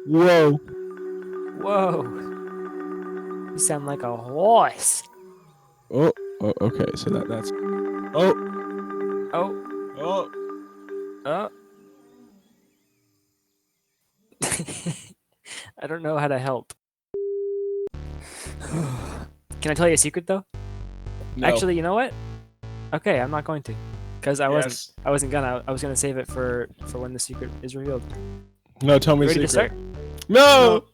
Whoa. Whoa. You sound like a horse. Oh, okay. So that's. Oh, Oh. oh. Oh. I don't know how to help. Can I tell you a secret though? No. Actually, you know what? Okay, I'm not going to, because I wasn't. Yes. I wasn't gonna. I was gonna save it for when the secret is revealed. No, tell me a Ready to secret. start? No!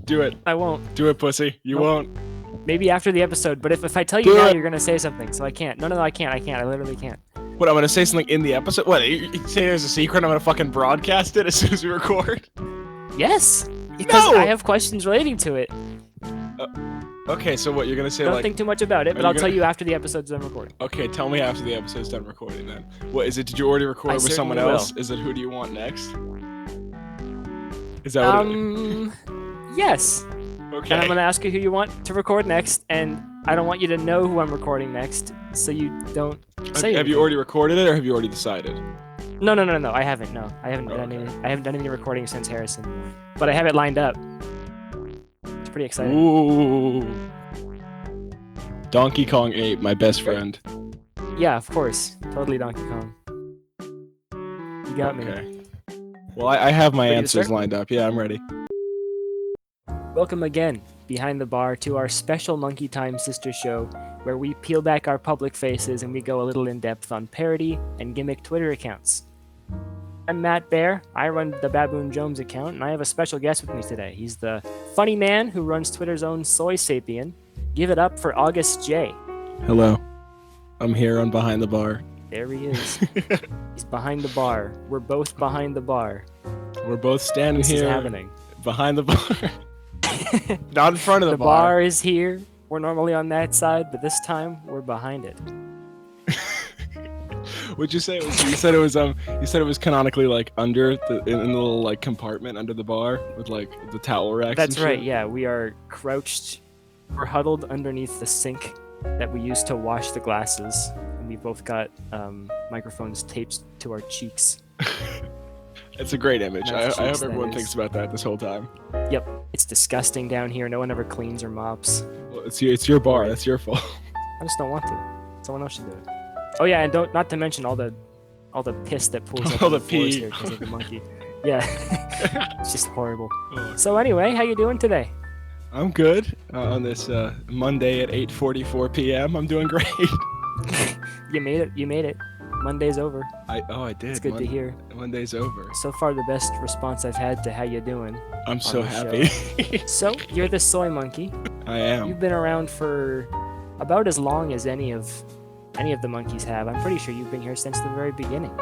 Do it. I won't. Do it, pussy. You Nope. won't. Maybe after the episode. But if I tell you Do now, it. you're gonna say something. So I can't. No, I can't. I literally can't. What, I'm gonna say something in the episode? What, you say there's a secret, I'm gonna fucking broadcast it as soon as we record? Yes, because No! I have questions relating to it. Okay, so what, you're gonna say Don't like... think too much about it, Are but you I'll tell gonna- you after the episode's done recording. Okay, tell me after the episode's done recording then. What, is it, did you already record I with someone certainly else? will. Is it who do you want next? Is that what Yes. Okay. And I'm gonna ask you who you want to record next, and I don't want you to know who I'm recording next, so you don't say Have you anything. already recorded it, or have you already decided? No. I haven't. No, I haven't done any. I haven't done any recording since Harrison, but I have it lined up. It's pretty exciting. Ooh. Donkey Kong Ape, my best friend. Yeah, of course. Totally Donkey Kong. You got me. Okay. Well, I have my Ready to answers start? lined up. Yeah, I'm ready. Welcome again, behind the bar, to our special Monkey Time sister show, where we peel back our public faces and we go a little in depth on parody and gimmick Twitter accounts. I'm Matt Bear. I run the Baboon Jones account, and I have a special guest with me today. He's the funny man who runs Twitter's own Soy Sapien. Give it up for August J. Hello. I'm here on Behind the Bar. There he is. He's behind the bar. We're both behind the bar. We're both standing This is here happening. behind the bar. Not in front of The the bar is here. We're normally on that side, but this time we're behind it. What'd you say? You said it was canonically like under in the little like compartment under the bar with like the towel racks. That's and right, shit? yeah. We are crouched. We're huddled underneath the sink that we use to wash the glasses. And we both got microphones taped to our cheeks. It's a great image. I Nice hope cheeks, that everyone is. thinks about that this whole time. Yep. It's disgusting down here. No one ever cleans or mops. Well, it's your bar. That's your fault. I just don't want to. Someone else should do it. Oh yeah, and not to mention all the piss that pools up All on the the floors pee. here because of the monkey. Yeah. It's just horrible. So anyway, how you doing today? I'm good on this Monday at 8:44 p.m. I'm doing great. You made it. You made it. Monday's over. I did. It's good to hear. Monday's over. So far, the best response I've had to how you doing. I'm so the happy. So you're the soy monkey. I am. You've been around for about as long as any of the monkeys have. I'm pretty sure you've been here since the very beginning.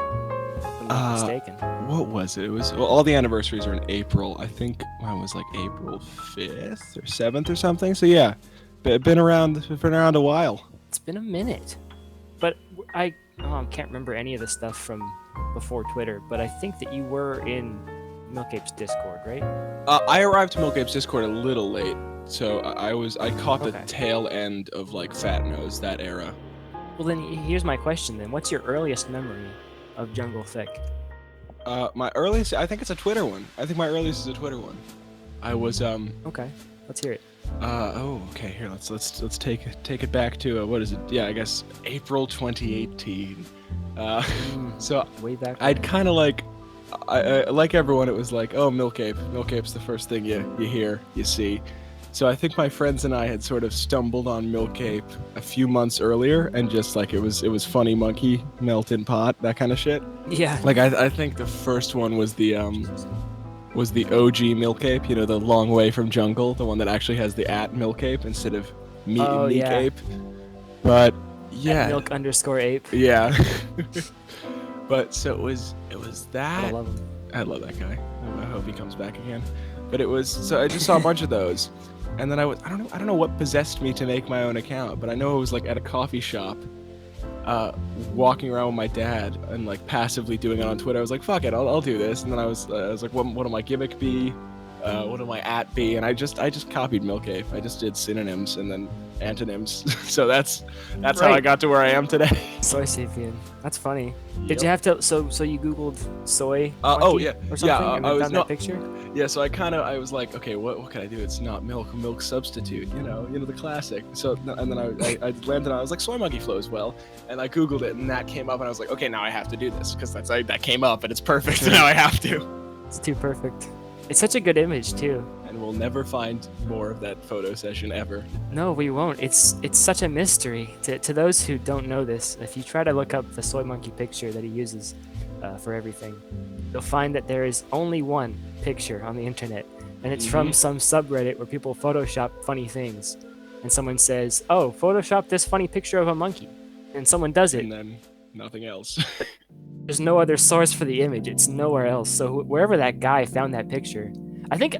If I'm not mistaken. What was it? It was all the anniversaries are in April. I think mine was like April 5th or 7th or something. So yeah, been around a while. It's been a minute, but I can't remember any of the stuff from before Twitter. But I think that you were in Milk Ape's Discord, right? I arrived to Milk Ape's Discord a little late, so I caught the Okay. tail end of like Fat Nose, that era. Well, then here's my question. Then, what's your earliest memory of Jungle Thick? My earliest, I think it's a Twitter one. I think my earliest is a Twitter one. I was Okay, let's hear it. okay, here let's take it back to what is it? Yeah, I guess April 2018. So Way back. I'd kind of like like everyone, it was like, oh, Milk Ape's the first thing you hear, you see. So I think my friends and I had sort of stumbled on Milk Ape a few months earlier, and just like it was funny monkey, melt in pot, that kind of shit. Yeah. Like I think the first one was the OG Milk Ape, you know, the long way from jungle, the one that actually has the @, Milk Ape, instead of Meek yeah. Ape. But yeah, Milk_ape. yeah. But so it was that. I love him. I love that guy. I hope he comes back again. But it was, so I just saw a bunch of those, and then I don't know what possessed me to make my own account, but I know it was like at a coffee shop, walking around with my dad and like passively doing it on Twitter. I was like, fuck it, I'll do this. And then I was like, what will my gimmick be? what am I at be? And I just copied Milk Ape. I just did synonyms and then antonyms. So that's how I Right. got to where I am today. Soy sapien. That's funny. Did Yep. you have to? So you googled soy Oh, monkey yeah. or something, Yeah, and I then was found not- that picture? Yeah, so I was like, okay, what can I do? It's not milk substitute, you know the classic. So and then I landed on, I was like, soy monkey flows well, and I googled it, and that came up, and I was like, okay, now I have to do this because that came up, and it's perfect. So now I have to. It's too perfect. It's such a good image too. And we'll never find more of that photo session ever. No, we won't. It's such a mystery to those who don't know this. If you try to look up the soy monkey picture that he uses for everything, you'll find that there is only one picture on the internet, and it's from some subreddit where people Photoshop funny things, and someone says, "Oh, Photoshop this funny picture of a monkey," and someone does it. And then nothing else. There's no other source for the image. It's nowhere else. So wherever that guy found that picture, I think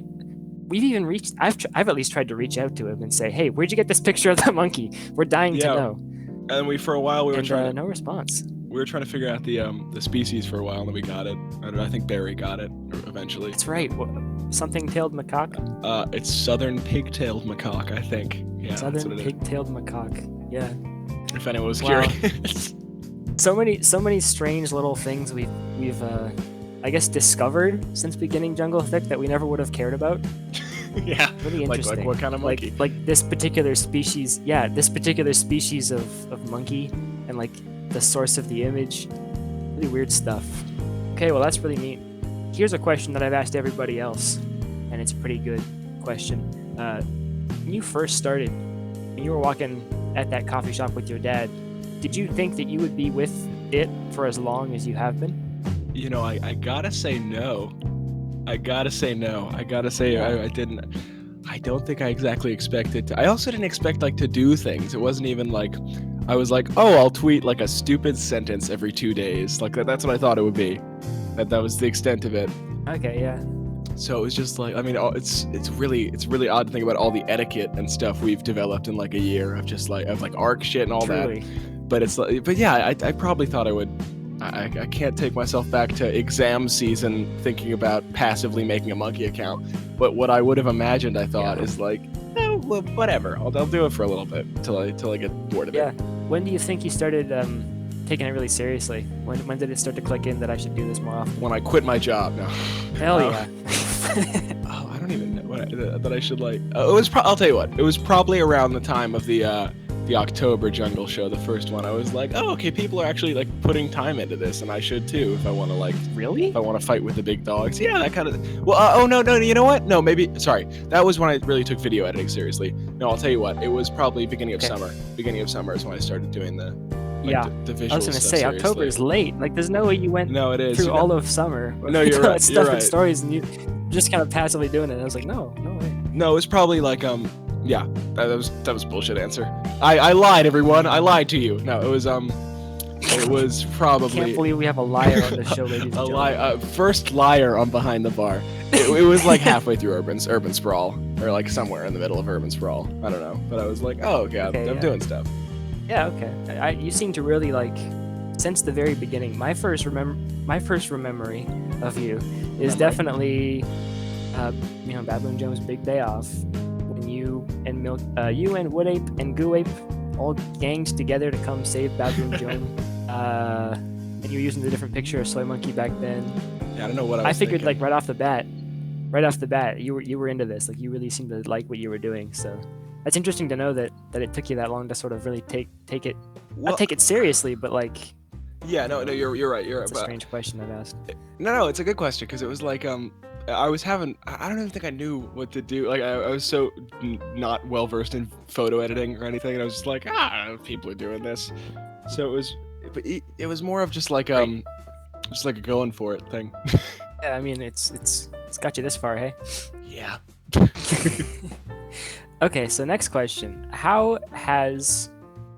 we've even reached. I've at least tried to reach out to him and say, "Hey, where'd you get this picture of that monkey? We're dying to Yeah. know." And for a while we were And trying no response. to figure out the species for a while, and then we got it. I think Barry got it eventually. That's right. Something tailed macaque. It's southern pig-tailed macaque, I think. Yeah, that's Southern what it is. pig-tailed macaque. Yeah. If anyone was Wow. curious. So many strange little things we've I guess discovered since beginning Jungle Thick that we never would have cared about. Yeah. Really interesting. Like what kind of monkey? Like this particular species. Yeah, this particular species of monkey, and like the source of the image. Really weird stuff. Okay, well that's really neat. Here's a question that I've asked everybody else, and it's a pretty good question. When you first started, when you were walking at that coffee shop with your dad, did you think that you would be with it for as long as you have been? You know, I gotta say no. I gotta say I didn't. I don't think I exactly expected to. I also didn't expect to do things. It wasn't even like I was like, oh, I'll tweet like a stupid sentence every 2 days. Like that's what I thought it would be. That was the extent of it. Okay, yeah. So it was just like, I mean, it's really odd to think about all the etiquette and stuff we've developed in like a year of just like ARC shit and all Truly. that. But yeah, I probably thought I would. I can't take myself back to exam season thinking about passively making a monkey account. But what I would have imagined, I thought, is like, oh, well, whatever. I'll do it for a little bit till I get bored of Yeah. it. When do you think you started taking it really seriously? When did it start to click in that I should do this more often? When I quit my job, no. Hell Oh. yeah. Oh, I don't even know that I should like. I'll tell you what. It was probably around the time of the October Jungle Show, the first one. I was like, oh, okay, people are actually like putting time into this, and I should too if I want to Really? if I want to fight with the big dogs. Yeah, that kind of. Well, oh no, you know what? No, maybe. Sorry, that was when I really took video editing seriously. No, I'll tell you what. It was probably beginning of Okay. summer. Beginning of summer is when I started doing the Yeah. the visual I was gonna stuff say October seriously. is late. Like, there's no way you went No, it is. through you know. all of summer. No, you're right, Stuff you're and right. stories, and you just kind of passively doing it. I was like, no way. No, it was probably like yeah, that was bullshit answer. I lied, everyone. I lied to you. No, it was probably Can't believe we have a liar on the show, ladies and a gentlemen. lie. First liar on Behind the Bar. It was like halfway through Urban Sprawl, or like somewhere in the middle of Urban Sprawl. I don't know, but I was like, oh, okay, Okay, I'm yeah. doing stuff. Yeah, okay. You seem to really like, since the very beginning. My first memory of you is Memory. definitely, Baboon Joe's big day off, when you and Wood Ape and Goo Ape all ganged together to come save Baboon Joe. And you were using the different picture of Soy Monkey back then. Yeah, I don't know what I I was figured thinking. like right off the bat, you were into this. Like, you really seemed to like what you were doing. So that's interesting to know that it took you that long to sort of really take it. Well, Not take it seriously, but like, yeah, no, you're right. it's a But strange question I've asked. no, it's a good question because it was like I don't even think I knew what to do. Like I was so not well versed in photo editing or anything, and I was just like, people are doing this. So it was more of just like just like a going for it thing. Yeah, I mean, it's got you this far, hey? Yeah. Okay, so next question. How has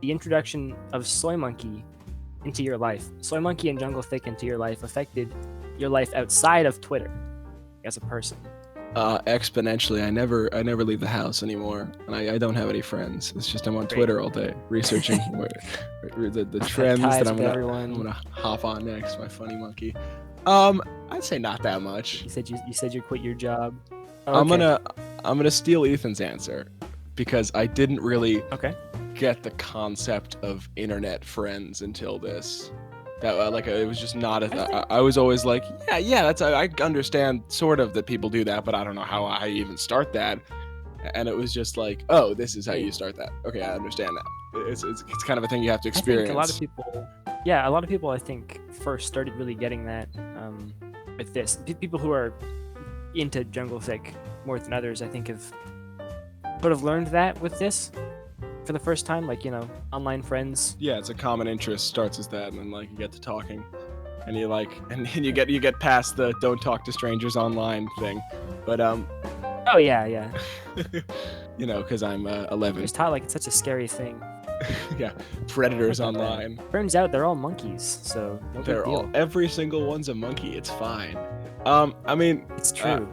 the introduction of Soy Monkey into your life, Soy Monkey and Jungle Thick into your life, affected your life outside of Twitter as a person? Exponentially. I never leave the house anymore, and I don't have any friends. It's just I'm on Twitter all day researching the trends ties that I'm with gonna everyone. hop on next. My funny monkey. I'd say not that much. You said you quit your job. I'm Okay. gonna steal Ethan's answer because I didn't really Okay. get the concept of internet friends until this. That it was just not I was always like, yeah, that's I understand sort of that people do that, but I don't know how I even start that. And it was just like, oh, this is how you start that. Okay, I understand now. It's kind of a thing you have to I think experience. a lot of people, I think, first started really getting that with this. People who are into jungle fic more than others, I think, have sort of learned that with this for the first time. Like, online friends. Yeah, it's a common interest starts as that, and then you get to talking, and and you get past the don't talk to strangers online thing, but Oh yeah. because I'm 11. It's taught like it's such a scary thing. Yeah, predators Not that bad. online. Turns out they're all monkeys, so no big deal. Every single one's a monkey. It's fine. I mean, It's true.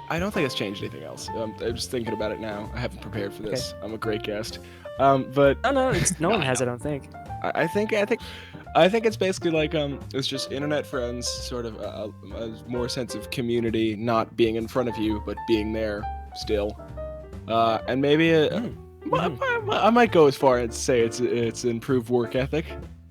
I don't think it's changed anything else. I'm just thinking about it now. I haven't prepared for this. I'm a great guest. But No, no one has, I don't think. I think it's basically like it's just internet friends, sort of a more sense of community, not being in front of you, but being there still. And maybe I might go as far as say it's improved work ethic.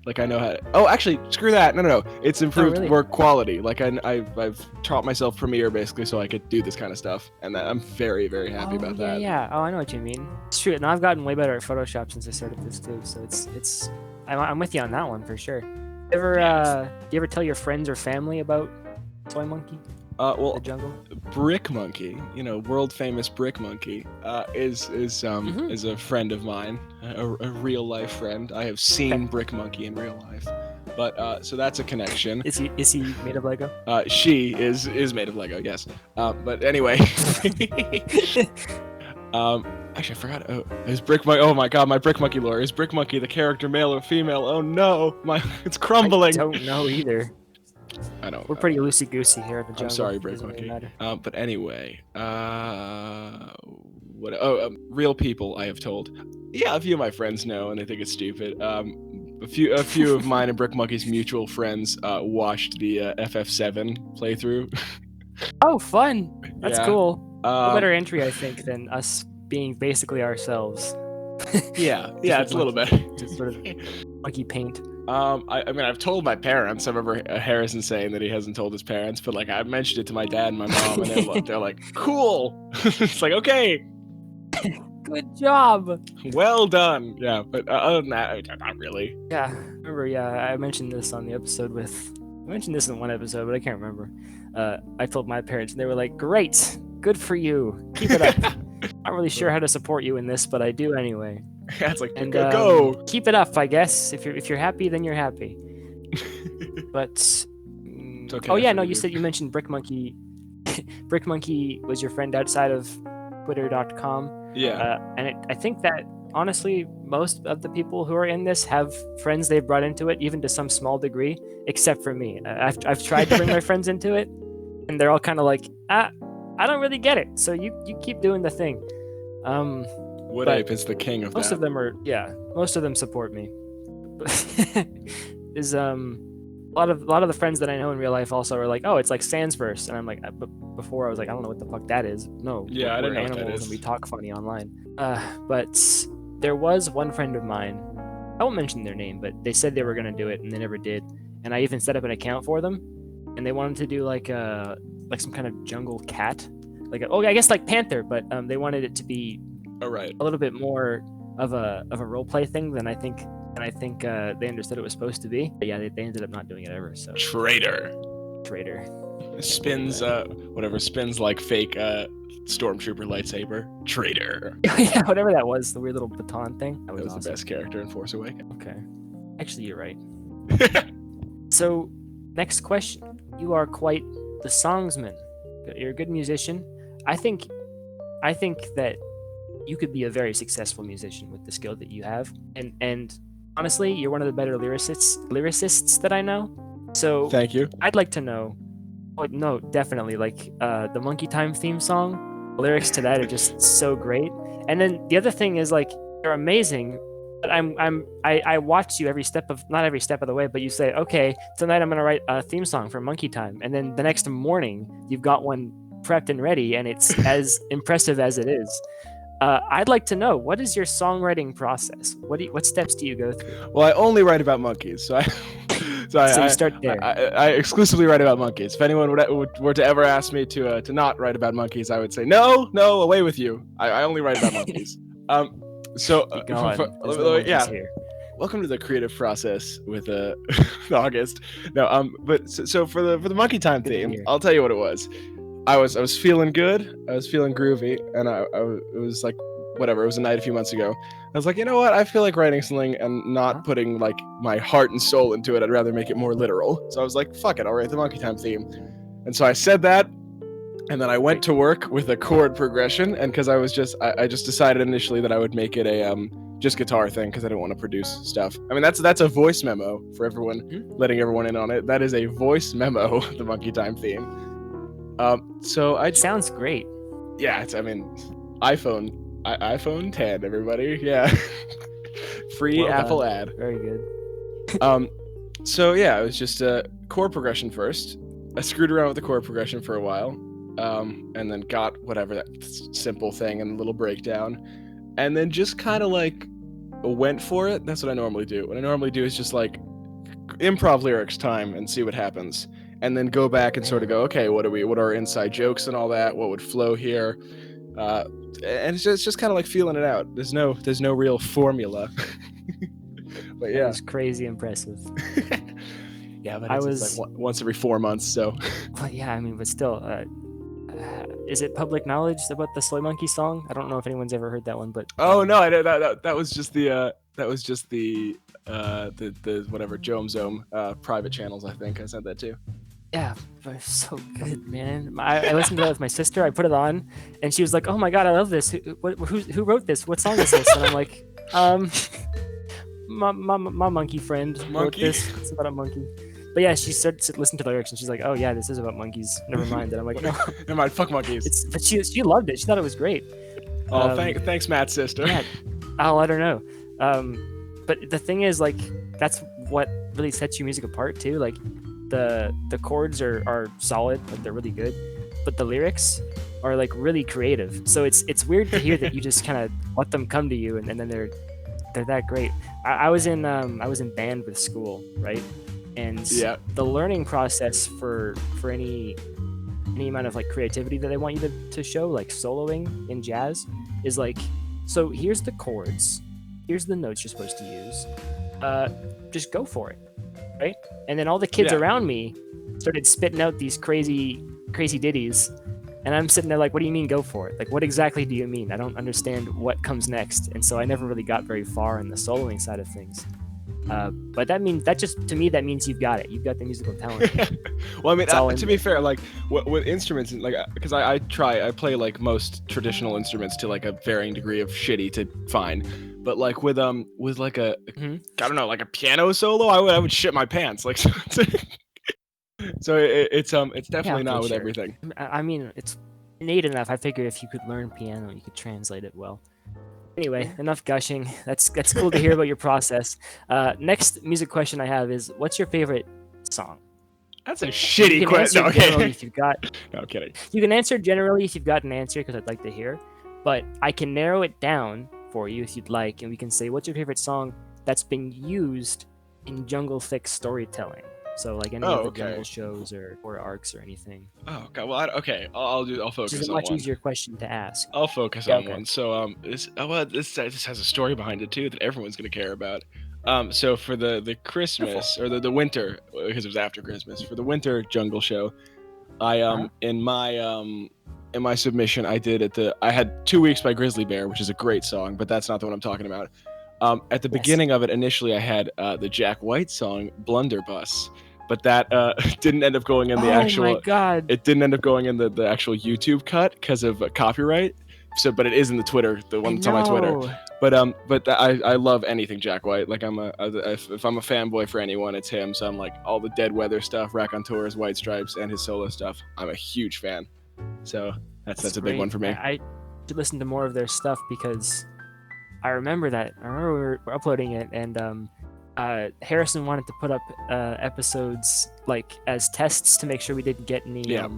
Like I know how to, oh, actually, screw that. No. It's improved really? work quality. Like I've taught myself Premiere basically so I could do this kind of stuff, and I'm very, very happy about that. Yeah. Oh, I know what you mean. It's true. And I've gotten way better at Photoshop since I started this too. So I'm with you on that one for sure. Do you ever tell your friends or family about Toy Monkey? Well, The jungle? Brick Monkey, world famous Brick Monkey, is a friend of mine, a real life friend. I have seen Brick Monkey in real life, but so that's a connection. Is he made of Lego? She is made of Lego, yes. But anyway, actually I forgot. Oh, is Brick Monkey? Oh my God, my Brick Monkey lore. Is Brick Monkey the character male or female? Oh no, it's crumbling. I don't know either. I don't. We're pretty loosey goosey here at the jungle. I'm sorry, Brick Doesn't really Monkey. matter. But anyway, what? Oh, real people I have told. Yeah, a few of my friends know, and they think it's stupid. A few of mine and Brick Monkey's mutual friends watched the FF7 playthrough. Oh, fun! That's Yeah. cool. A better entry, I think, than us being basically ourselves. Yeah, it's a little bit. Just sort of monkey paint. I mean, I've told my parents. I remember Harrison saying that he hasn't told his parents, but I mentioned it to my dad and my mom, and they're like, "Cool." It's like, okay, Good job. well done. Yeah, but other than that, not really. Yeah, remember? Yeah, I mentioned this on the episode I mentioned this in one episode, but I can't remember. I told my parents, and they were like, "Great, good for you. Keep it up." Not really sure how to support you in this, but I do anyway. Yeah, it's like, And go. keep it up, I guess. If you're happy, then you're happy. But It's okay, oh yeah, I no, forgive you. you mentioned Brick Monkey. Brick Monkey was your friend outside of Twitter.com. Yeah. And I think that honestly, most of the people who are in this have friends they've brought into it, even to some small degree, except for me. I've tried to bring my friends into it, and they're all kind of like, I don't really get it. So you keep doing the thing. Wood but Ape is the king of most that. of them are, yeah, most of them support me. Is a lot of the friends that I know in real life also are like, oh, it's like Sansverse, and I'm like, but before I was like, I don't know what the fuck that is. No, Yeah, I we're didn't know what that animals is. and we talk funny online. But there was one friend of mine. I won't mention their name, but they said they were gonna do it and they never did. And I even set up an account for them, and they wanted to do like some kind of jungle cat, I guess like Panther, but they wanted it to be Oh, right. a little bit more of a role play thing than I think they understood it was supposed to be. But yeah, they ended up not doing it ever. So Traitor. traitor. Spins like fake stormtrooper lightsaber. Traitor. Yeah, whatever that was, the weird little baton thing. That was, That was awesome. the best character in Force Awakens. Okay, actually, you're right. So, next question. You are quite the songsman. You're a good musician. I think that you could be a very successful musician with the skill that you have. And honestly, you're one of the better lyricists that I know. So Thank you. I'd like to know. Oh, no, definitely. Like the Monkey Time theme song, the lyrics to that are just so great. And then the other thing is like you're amazing. But I watch you not every step of the way, but you say, okay, tonight I'm gonna write a theme song for Monkey Time, and then the next morning you've got one prepped and ready, and it's as impressive as it is. I'd like to know, what is your songwriting process? What steps do you go through? Well, I only write about monkeys, so So you start there. I exclusively write about monkeys. If anyone were to ever ask me to not write about monkeys, I would say no, away with you. I only write about monkeys. So Keep going. There's no monkeys yeah. here. Welcome to the creative process with August. No, but so for the monkey time Good to theme, hear. I'll tell you what it was. I was feeling good. I was feeling groovy, and it was like whatever. It was a night a few months ago. I was like, you know what? I feel like writing something and not putting like my heart and soul into it. I'd rather make it more literal. So I was like, fuck it, I'll write the monkey time theme. And so I said that, and then I went to work with a chord progression, and because I just decided initially that I would make it a just guitar thing because I didn't want to produce stuff. I mean, that's a voice memo for everyone, letting everyone in on it. That is a voice memo, the monkey time theme. So I Sounds great. yeah, it's, I mean, iPhone 10, everybody, yeah, free Well Apple done. ad. Very good. So yeah, it was just a chord progression first. I screwed around with the chord progression for a while, and then got whatever that simple thing and a little breakdown, and then just kind of like went for it. That's what I normally do. What I normally do is just like improv lyrics time and see what happens, and then go back and sort of go, okay, what are our inside jokes and all that? What would flow here? And it's just kind of like feeling it out. There's no real formula. But yeah, It's crazy impressive. yeah, but I it's was- like once every 4 months. So But yeah, I mean, but still, is it public knowledge about the Soy Monkey song? I don't know if anyone's ever heard that one, but oh no, that was just the whatever Jome private channels. I think I sent that too. yeah, but it's so good, man. I listened to that with my sister. I put it on, and she was like, "Oh my god, I love this. Who wrote this? What song is this?" And I'm like, my monkey friend wrote Monkey? this. It's about a monkey. But yeah, she started to listen to the lyrics, and she's like, "Oh yeah, this is about monkeys. Never mind." And I'm like, "No." Never mind, fuck monkeys. But she loved it. She thought it was great. Oh, thanks, Matt's sister. Yeah, I'll let her know. But the thing is, like, that's what really sets your music apart too. Like, the chords are solid, like they're really good, but the lyrics are like really creative. So it's weird to hear that you just kind of let them come to you, and then they're that great. I was in band with school, right? And Yeah. the learning process for any amount of like creativity that they want you to show, like soloing in jazz, is like, so here's the chords, here's the notes you're supposed to use, just go for it, right? And then all the kids Yeah. around me started spitting out these crazy ditties, and I'm sitting there like, what do you mean go for it? Like, what exactly do you mean? I don't understand what comes next. And so I never really got very far in the soloing side of things. But that means you've got it. You've got the musical talent. Well, I mean, It's all to in be fair, like with instruments, like because I play like most traditional instruments to like a varying degree of shitty to fine, but like with like a Mhm. I don't know, like a piano solo, I would shit my pants. Like, so it's definitely not okay, with sure. everything. I mean, it's innate enough. I figured if you could learn piano, you could translate it well. Anyway, enough gushing. That's cool to hear about your process. Next music question I have is, what's your favorite song? That's a You shitty can question. answer generally Okay. if you've got. No, I'm kidding. You can answer generally if you've got an answer, because I'd like to hear. But I can narrow it down for you if you'd like, and we can say, what's your favorite song that's been used in Jungle Fix storytelling? So like any of the okay. Jungle shows or arcs or anything. Oh god. Well, I'll Which focus is a on much one. easier question to ask. I'll focus Yeah, on okay. one. So this has a story behind it too that everyone's gonna care about. So for the Christmas or the winter, because it was after Christmas, for the winter jungle show, I Uh-huh. in my submission I had 2 Weeks by Grizzly Bear, which is a great song, but that's not the one I'm talking about. At the Yes. beginning of it, initially I had the Jack White song Blunderbuss, but that didn't end up going in the actual. Oh my god. It didn't end up going in the actual YouTube cut because of copyright. So, but it is in the Twitter, the one that's on my Twitter. But I love anything Jack White. Like if I'm a fanboy for anyone, it's him. So I'm like all the Dead Weather stuff, Raconteurs, White Stripes, and his solo stuff. I'm a huge fan. So that's a big one for me. I should listen to more of their stuff because I remember we were uploading it, and Harrison wanted to put up episodes like as tests to make sure we didn't get any Yeah.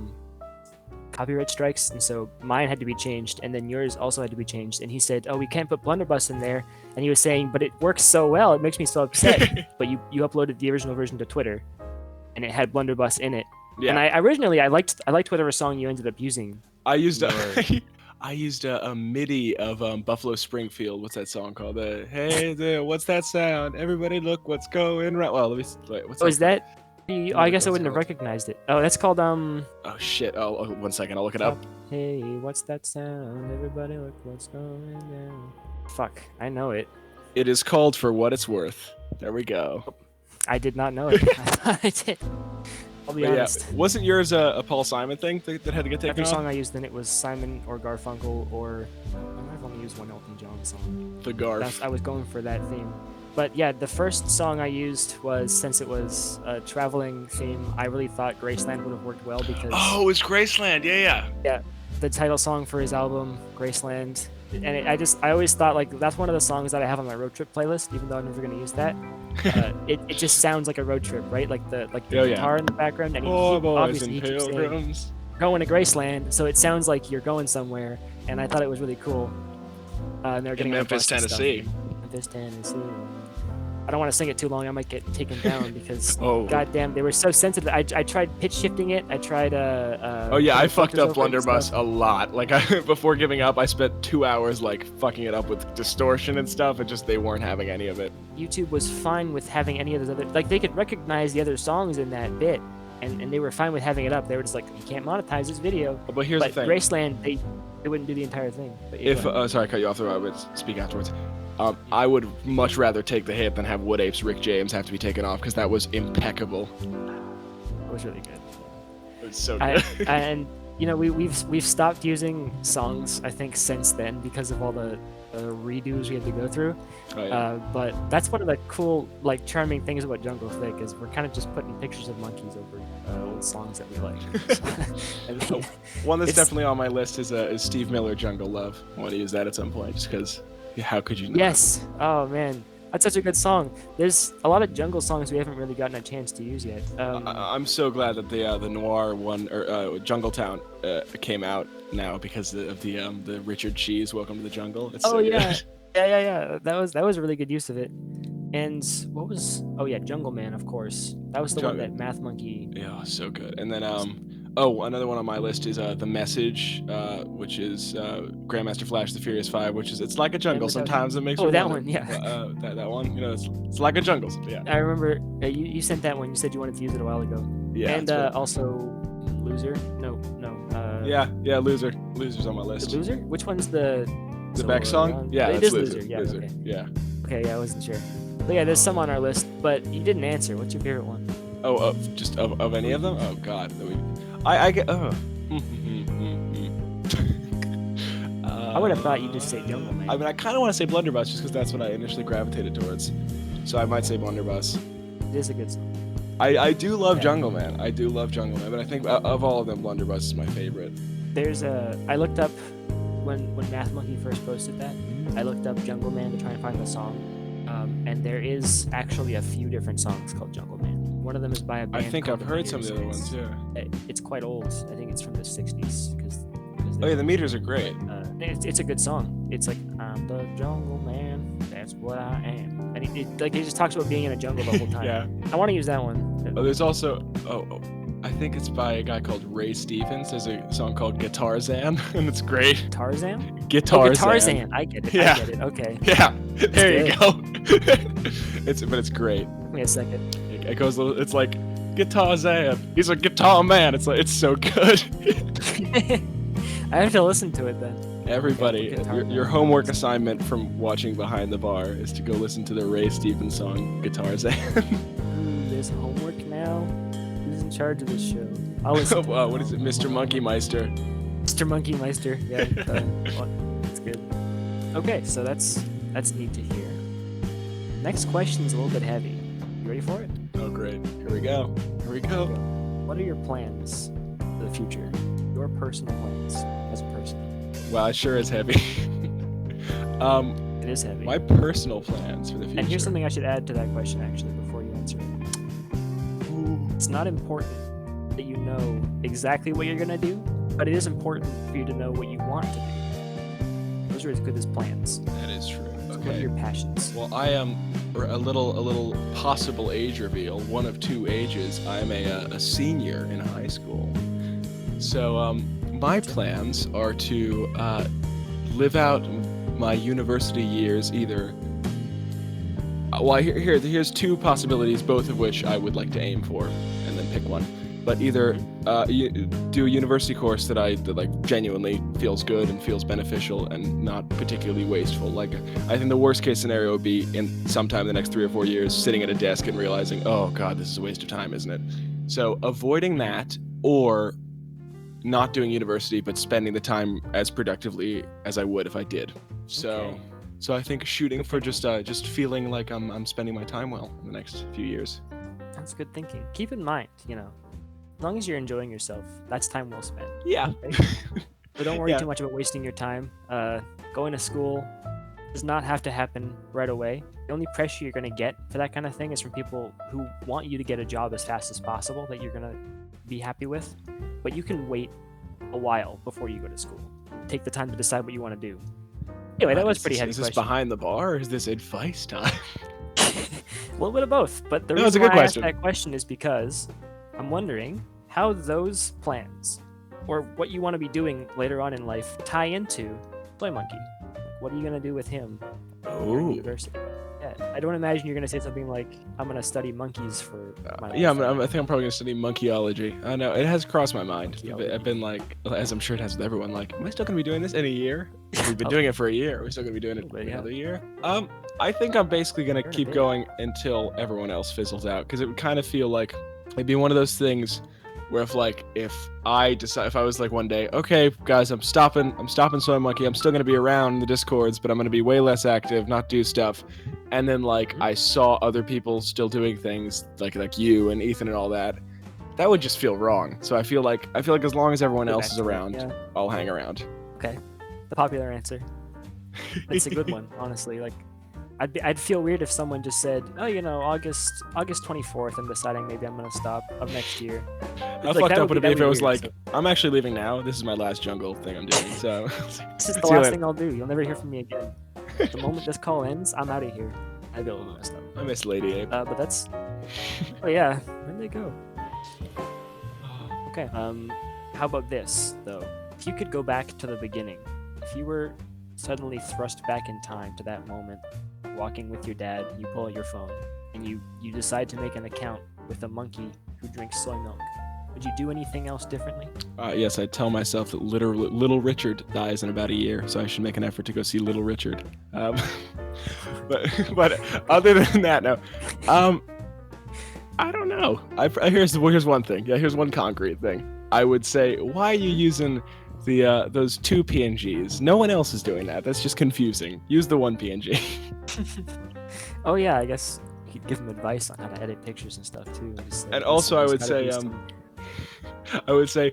copyright strikes, and so mine had to be changed, and then yours also had to be changed. And he said, "Oh, we can't put Blunderbuss in there." And he was saying, "But it works so well, it makes me so upset." But you uploaded the original version to Twitter, and it had Blunderbuss in it. Yeah. And I originally I liked whatever song you ended up using. I used a MIDI of Buffalo Springfield. What's that song called? Hey there, what's that sound? Everybody look what's going right. Well, let me wait, what's Oh, is that? I guess I that's wouldn't have called. recognized it. Oh, that's called Oh shit. Oh, 1 second, I'll look it up. Hey, what's that sound? Everybody look what's going down. Fuck, I know it. It is called For What It's Worth. There we go. I did not know it. I thought I did. I'll be honest. Yeah, wasn't yours a Paul Simon thing that had to get taken Every off? song I used in it was Simon or Garfunkel, or I've only used one Elton John song. The Garf. I was going for that theme. But yeah, the first song I used was, since it was a traveling theme, I really thought Graceland would have worked well because... Oh, it's Graceland. Yeah. Yeah, the title song for his album, Graceland. And I always thought, like, that's one of the songs that I have on my road trip playlist, even though I'm never going to use that. It just sounds like a road trip, right? Like the guitar in the background. And Boys and keeps saying, pilgrims. going to Graceland, so it sounds like you're going somewhere. And I thought it was really cool. And they're getting In Memphis, Tennessee. Memphis, Tennessee. I don't want to sing it too long. I might get taken down because, Oh. goddamn, they were so sensitive. I tried pitch shifting it. I tried. Oh yeah, I fucked up Blunderbuss a lot. Like before giving up, I spent 2 hours like fucking it up with distortion and stuff, and just they weren't having any of it. YouTube was fine with having any of those other, like, they could recognize the other songs in that bit, and they were fine with having it up. They were just like, you can't monetize this video. But here's the thing. Graceland, they wouldn't do the entire thing. But If sorry, I cut you off. I would speak afterwards. I would much rather take the hit than have Wood Apes Rick James have to be taken off, because that was impeccable. it was really good. It was so good. And you know, we've stopped using songs, I think, since then because of all the redos we had to go through. Oh, yeah. But that's one of the cool, like, charming things about Jungle Thick is we're kind of just putting pictures of monkeys over old songs that we like. I mean, One that's definitely on my list is Steve Miller, Jungle Love. I want to use that at some point, just because. How could you not? Yes. Oh man, that's such a good song. There's a lot of jungle songs we haven't really gotten a chance to use yet. I'm so glad that the noir one, or Jungle Town, came out now because of the Richard Cheese Welcome to the Jungle. It's so yeah. good. Yeah. That was a really good use of it. And what was? Oh yeah, Jungle Man, of course. That was the one that Math Monkey. Yeah, so good. And then another one on my list is The Message, which is Grandmaster Flash, The Furious Five, which is It's Like a Jungle. Sometimes it makes. Oh, that one, yeah. That one, you know, it's like a jungle. Yeah. I remember you sent that one. You said you wanted to use it a while ago. Yeah. And also Loser. No. Yeah, Loser. Loser's on my list. The Loser? Which one's the Beck song? Yeah, it that's is Loser. Yeah. Loser. Okay. Yeah. Okay, yeah, I wasn't sure. But yeah, there's some on our list, but you didn't answer. What's your favorite one? Oh, just of any of them? Oh God, I get. I would have thought you'd just say Jungle Man. I mean, I kind of want to say Blunderbuss just because that's what I initially gravitated towards. So I might say Blunderbuss. It is a good song. I do love Jungle Man. I do love Jungle Man, but I think of all of them, Blunderbuss is my favorite. I looked up when Math Monkey first posted that. I looked up Jungle Man to try and find the song, and there is actually a few different songs called Jungle Man. One of them is by a band. I think called I've The heard some of the other Meters. ones. Yeah. It's quite old. I think it's from the '60s. Oh yeah, the Meters are great. It's a good song. It's like, I'm the Jungle Man. That's what I am. And it just talks about being in a jungle the whole time. Yeah. I want to use that one. Oh, there's also I think it's by a guy called Ray Stevens. There's a song called Guitarzan, and it's great. Tarzan? Guitarzan. Tarzan. I get it. Yeah. I get it. Okay. Yeah. There you go. good. It's great. Give me a second. It goes. It's like Guitarzan. He's a guitar man. It's so good. I have to listen to it then. Everybody, your homework assignment from watching Behind the Bar is to go listen to the Ray Stevens song Guitarzan. There's homework now. Who's in charge of this show? I'll listen. Wow, what is it, Mr. Monkey Meister? Mr. Monkey Meister. Yeah, that's good. Okay, so that's neat to hear. Next question is a little bit heavy. You ready for it? Oh, great. Here we go. What are your plans for the future? Your personal plans as a person? Wow, it sure is heavy. It is heavy. My personal plans for the future. And here's something I should add to that question, actually, before you answer it. It's not important that you know exactly what you're going to do, But it is important for you to know what you want to do. Those are as good as plans. That is true. So what are your passions? Well, I am a little possible age reveal. One of two ages. I am a senior in high school. So my plans are to live out my university years either. Well, here's two possibilities, both of which I would like to aim for, and then pick one. But either do a university course that like genuinely feels good and feels beneficial and not particularly wasteful. Like, I think the worst case scenario would be in sometime in the next 3 or 4 years sitting at a desk and realizing, oh god, this is a waste of time, isn't it? So avoiding that, or not doing university but spending the time as productively as I would if I did. So I think shooting for just feeling like I'm spending my time well in the next few years. That's good thinking. Keep in mind, as long as you're enjoying yourself, that's time well spent. Yeah. Okay? So don't worry too much about wasting your time. Going to school does not have to happen right away. The only pressure you're going to get for that kind of thing is from people who want you to get a job as fast as possible that you're going to be happy with. But you can wait a while before you go to school. Take the time to decide what you want to do. Anyway, that was pretty heavy. Is this behind the bar, or is this advice time? A little bit of both. But the it's a reason good why I asked question. that question is because I'm wondering how those plans, or what you want to be doing later on in life, tie into Toy Monkey. What are you going to do with him in university? Yeah, I don't imagine you're going to say something like, I'm going to study monkeys for my life. I think I'm probably going to study monkeyology. I know, it has crossed my mind. I've been like, as I'm sure it has with everyone, like, am I still going to be doing this in a year? We've been doing it for a year. Are we still going to be doing it another year? I think I'm basically going to keep going until everyone else fizzles out, because it would kind of feel like it'd be one of those things where if I was like one day, okay guys, I'm stopping Soy Monkey, I'm still going to be around in the Discords, but I'm going to be way less active, not do stuff. And then like I saw other people still doing things like you and Ethan and all that would just feel wrong. So I feel like as long as everyone else is around, I'll hang around. Okay. The popular answer. It's a good one, honestly. Like, I'd feel weird if someone just said, oh, August 24th, I'm deciding maybe I'm gonna stop of next year. How fucked up would it be if it was like, I'm actually leaving now, this is my last jungle thing I'm doing, so this is the last thing I'll do, you'll never hear from me again. The moment this call ends, I'm out of here. I'd be a little messed up. I miss Lady Ape. But that's oh yeah, where'd they go? Okay, how about this though? If you could go back to the beginning, if you were suddenly thrust back in time to that moment, walking with your dad, you pull out your phone, and you decide to make an account with a monkey who drinks soy milk, would you do anything else differently? Yes, I tell myself that Little Richard dies in about a year, so I should make an effort to go see Little Richard. But other than that, no. I don't know. Here's one thing. Yeah, here's one concrete thing. I would say, why are you using those 2 PNGs? No one else is doing that. That's just confusing. Use the 1 PNG. Oh yeah, I guess you could give them advice on how to edit pictures and stuff too. And also, I would say,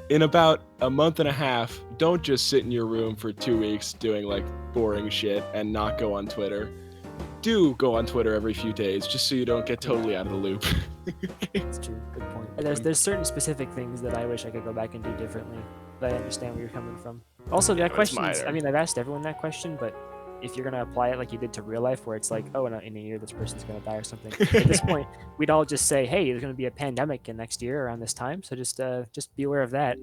in about a month and a half, don't just sit in your room for 2 weeks doing like boring shit and not go on Twitter. Do go on Twitter every few days, just so you don't get totally out of the loop. That's true. Good point. There's certain specific things that I wish I could go back and do differently, but I understand where you're coming from. Also, that question, I mean, I've asked everyone that question, but if you're gonna apply it like you did to real life, where it's like, oh, in a year this person's gonna die or something, at this point, we'd all just say, hey, there's gonna be a pandemic in next year around this time, so just be aware of that.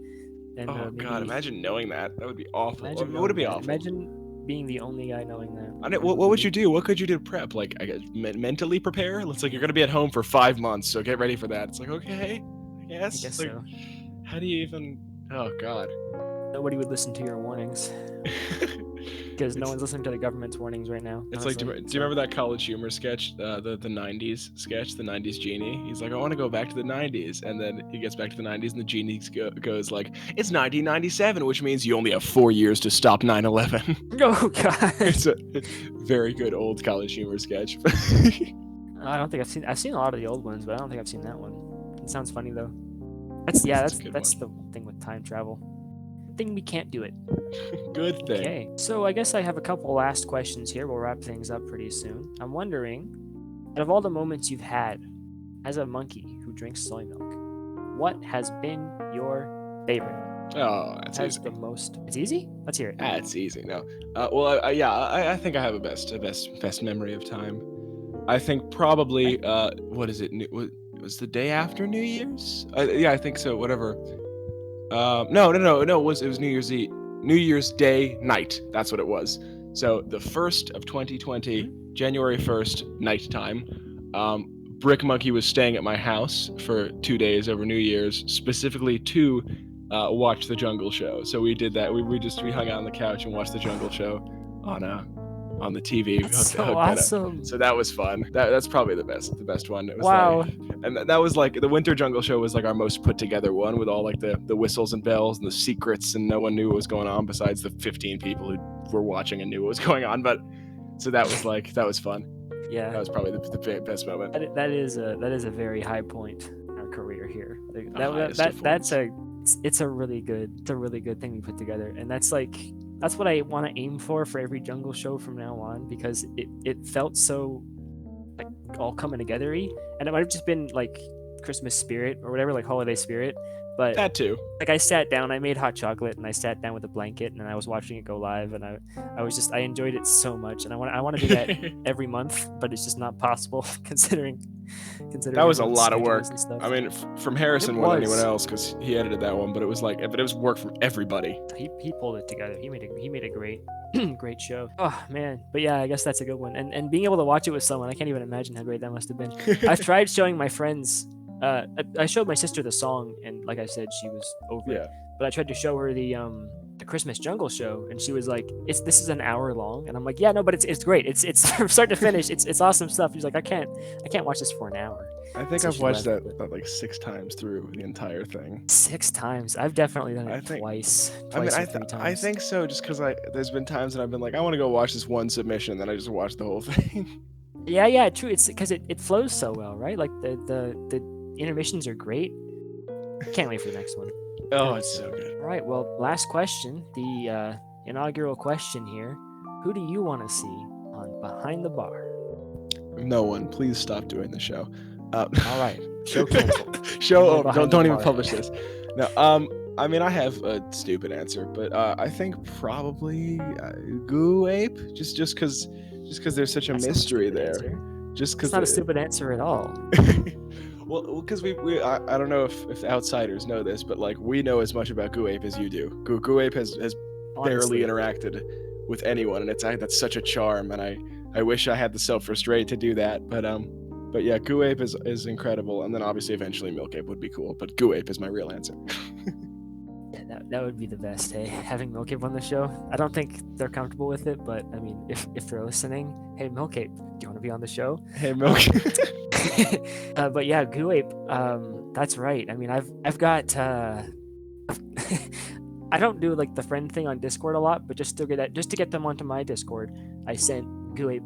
And, God, imagine knowing that. That would be awful. Would it be awful? Imagine being the only guy knowing that. What would you do? What could you do to prep? Like, I guess, mentally prepare? It's like you're gonna be at home for 5 months, so get ready for that. It's like, okay, I guess. I guess like, so. How do you even? Oh God. Nobody would listen to your warnings. Because no one's listening to the government's warnings right now. It's honestly. Like, do you remember that College Humor sketch, the 90s sketch, the 90s genie? He's like, I want to go back to the 90s. And then he gets back to the 90s and the genie goes like, it's 1997, which means you only have 4 years to stop 9/11. Oh, God. It's a very good old College Humor sketch. I don't think I've seen a lot of the old ones, but I don't think I've seen that one. It sounds funny, though. That's the thing with time travel. Thing we can't do it. Good thing. Okay, so I guess I have a couple last questions here. We'll wrap things up pretty soon. I'm wondering, out of all the moments you've had as a monkey who drinks soy milk, what has been your favorite? Oh, that's has easy. the most. It's easy. Let's hear it. That's easy. No. Well, yeah, I think I have a best memory of time. I think probably what is it? Was the day after New Year's? Yeah, I think so. Whatever. No. It was New Year's Eve, New Year's Day night. That's what it was. So the 1st of 2020, January 1st, nighttime. Brick Monkey was staying at my house for 2 days over New Year's, specifically to watch the Jungle Show. So we did that. We hung out on the couch and watched the Jungle Show on the TV. That's so hooked that up. awesome. So that was fun. That's probably the best one. It was Wow. and that was like the Winter Jungle Show was like our most put together one, with all like the whistles and bells and the secrets, and no one knew what was going on besides the 15 people who were watching and knew what was going on. But so that was fun. Yeah. That was probably the best moment. That is a very high point in our career here. It's a really good thing we put together, and that's what I want to aim for every Jungle Show from now on, because it felt so like all coming together-y, and it might have just been like Christmas spirit or whatever, like holiday spirit, but That too. like I sat down, I made hot chocolate, and I sat down with a blanket, and I was watching it go live, and I enjoyed it so much, and I want to do that every month, but it's just not possible considering That was a everyone's lot of work. schedules and stuff. I mean, from Harrison It more than was. anyone else, because he edited that one. But it was work from everybody. He pulled it together. He made a great great show. Oh man, but yeah, I guess that's a good one. And being able to watch it with someone, I can't even imagine how great that must have been. I've tried showing my friends. I showed my sister the song, and like I said, she was over it. Yeah. But I tried to show her the Christmas Jungle Show, and she was like, this is an hour long," and I'm like, "Yeah, no, but it's great. It's from start to finish. It's awesome stuff." She's like, I can't watch this for an hour." I think So I've she watched left, that but- like 6 times through the entire thing. 6 times. I've definitely done I it think- twice I mean, or 3 times. I think so, just because there's been times that I've been like, I want to go watch this one submission, then I just watch the whole thing. Yeah, true. It's because it flows so well, right? Like the intermissions are great. Can't wait for the next one. Oh, it's so good. All right, well, last question, the inaugural question here. Who do you want to see on Behind the Bar? No one, please stop doing the show. All right, show canceled. Show No over. Behind Don't the even Bar. publish this. No. I mean, I have a stupid answer, but I think probably Goo Ape, just because there's such a That's not mystery stupid there. answer. Just It's because not a stupid answer at all. well, because I don't know if outsiders know this, but like we know as much about Goo Ape as you do. Goo Ape has Honestly. barely interacted with anyone, and that's such a charm, and I wish I had the self-restraint to do that, but yeah, Goo Ape is incredible, and then obviously eventually Milk Ape would be cool, but Goo Ape is my real answer. Yeah, that would be the best, hey, having Milk Ape on the show. I don't think they're comfortable with it, but I mean, if they're listening, hey, Milk Ape, do you want to be on the show? Hey, Milk. But yeah, Goo Ape, that's right. I mean, I've got I don't do like the friend thing on Discord a lot, but just to get them onto my Discord, I sent Goo Ape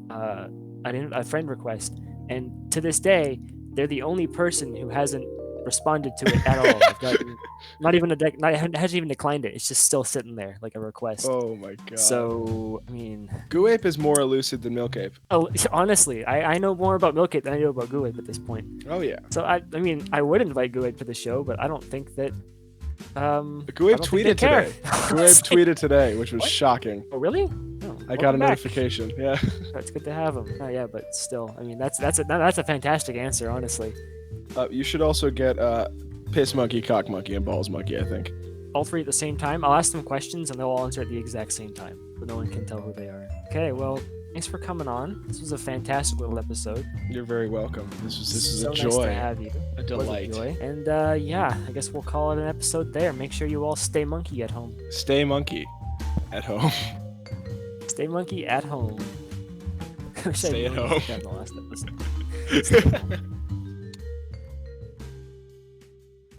a friend request, and to this day, they're the only person who hasn't responded to it at all. I've gotten hasn't even declined it. It's just still sitting there like a request. Oh my god. So I mean, Goo Ape is more elusive than Milk Ape. honestly, I know more about Milk Ape than I know about Goo Ape at this point. Oh yeah. So I mean, I would invite Goo Ape to the show, but I don't think that. Goo I Ape don't think they tweeted care. today. Goo Ape tweeted today, which was What? shocking. Oh really? No, I got a welcome back. notification. Yeah. It's good to have him. Oh, yeah, but still, I mean, that's a fantastic answer, honestly. You should also get Piss Monkey, Cock Monkey, and Balls Monkey, I think. All 3 at the same time. I'll ask them questions, and they'll all answer at the exact same time, so no one can tell who they are. Okay, well, thanks for coming on. This was a fantastic little episode. You're very welcome. This is so a nice joy, to have you. a It was delight. joy. And yeah, I guess we'll call it an episode there. Make sure you all stay monkey at home. Stay monkey at home. Stay monkey at home. I wish I Stay at known home. that in the last episode. Stay at home.